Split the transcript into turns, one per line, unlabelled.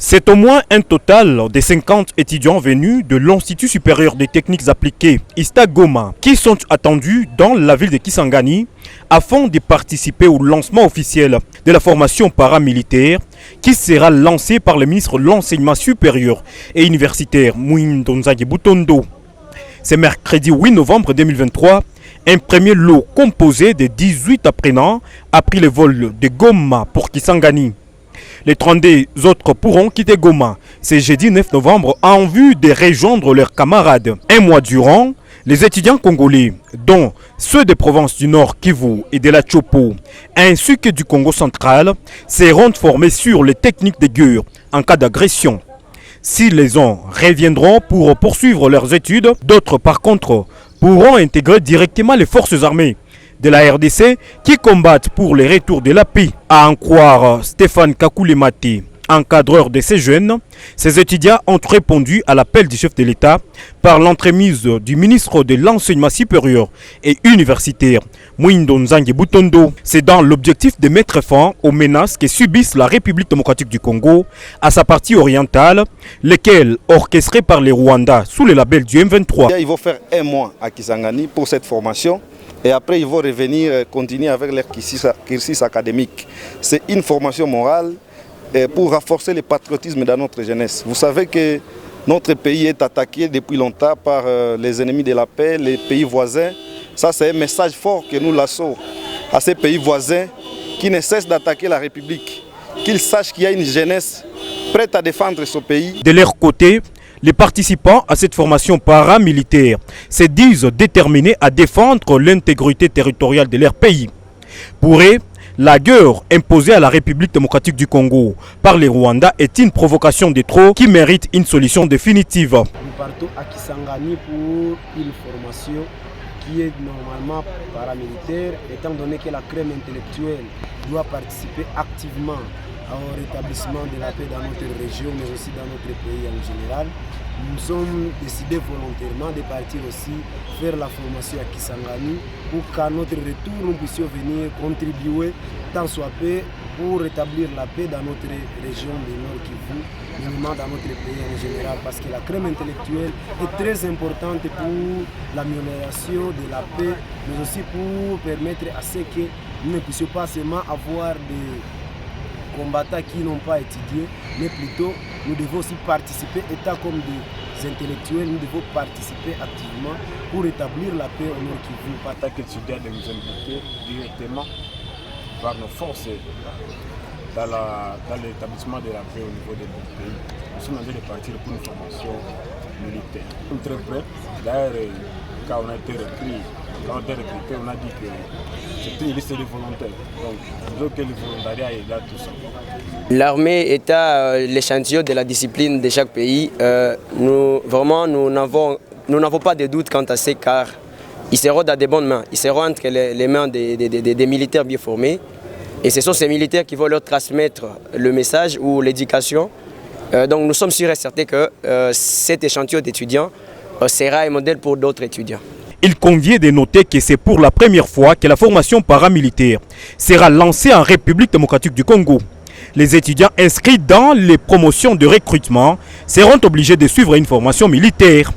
C'est au moins un total de 50 étudiants venus de l'Institut supérieur des techniques appliquées, ISTA Goma, qui sont attendus dans la ville de Kisangani afin de participer au lancement officiel de la formation paramilitaire qui sera lancée par le ministre de l'Enseignement supérieur et universitaire Mohindo Nzangi Butondo. C'est mercredi 8 novembre 2023. Un premier lot composé de 18 apprenants a pris le vol de Goma pour Kisangani. Les 32 autres pourront quitter Goma ce jeudi 9 novembre en vue de rejoindre leurs camarades. Un mois durant, les étudiants congolais, dont ceux des provinces du Nord Kivu et de la Chopo, ainsi que du Congo central, seront formés sur les techniques de guerre en cas d'agression. S'ils les ont, reviendront pour poursuivre leurs études. D'autres, par contre, pourront intégrer directement les forces armées de la RDC qui combattent pour le retour de la paix. À en croire Stéphane Kakoulemati, encadreur de ces jeunes, ces étudiants ont répondu à l'appel du chef de l'État par l'entremise du ministre de l'Enseignement supérieur et universitaire, Mohindo Nzangi Butondo. C'est dans l'objectif de mettre fin aux menaces que subissent la République démocratique du Congo à sa partie orientale, lesquelles orchestrées par les Rwandais sous le label du M23.
Ils vont faire un mois à Kisangani pour cette formation. Et après, ils vont revenir continuer avec leur cursus académique. C'est une formation morale pour renforcer le patriotisme dans notre jeunesse. Vous savez que notre pays est attaqué depuis longtemps par les ennemis de la paix, les pays voisins. Ça, c'est un message fort que nous lançons à ces pays voisins qui ne cessent d'attaquer la République. Qu'ils sachent qu'il y a une jeunesse prête à défendre ce pays.
De leur côté, les participants à cette formation paramilitaire se disent déterminés à défendre l'intégrité territoriale de leur pays. Pour eux, la guerre imposée à la République démocratique du Congo par les Rwandais est une provocation de trop qui mérite une solution définitive.
Nous partons à Kisangani pour une formation qui est normalement paramilitaire, étant donné que la crème intellectuelle doit participer activement au rétablissement de la paix dans notre région, mais aussi dans notre pays en général. Nous sommes décidés volontairement de partir aussi faire la formation à Kisangani pour qu'à notre retour, nous puissions venir contribuer tant soit peu pour rétablir la paix dans notre région du Nord Kivu, mais dans notre pays en général, parce que la crème intellectuelle est très importante pour l'amélioration de la paix, mais aussi pour permettre à ce que nous ne puissions pas seulement avoir des combattants qui n'ont pas étudié, mais plutôt nous devons aussi participer, état comme des intellectuels, nous devons participer activement pour établir la paix au Nord Kivu.
En tant qu'étudiants, de nous impliquer directement par nos forces dans l'établissement de la paix au niveau de notre pays. Nous sommes en train de partir pour une formation militaire. Nous sommes très prêts. D'ailleurs, quand on a été recruté, on a dit que c'était une liste de volontaires. Donc, je veux que le volontariat est là tout ça.
L'armée est l'échantillon de la discipline de chaque pays. Nous n'avons pas de doute quant à ça, car ils seront dans de bonnes mains. Ils seront entre les mains des militaires bien formés. Et ce sont ces militaires qui vont leur transmettre le message ou l'éducation. Donc nous sommes sûrs et certains que cet échantillon d'étudiants sera un modèle pour d'autres étudiants.
Il convient de noter que c'est pour la première fois que la formation paramilitaire sera lancée en République démocratique du Congo. Les étudiants inscrits dans les promotions de recrutement seront obligés de suivre une formation militaire.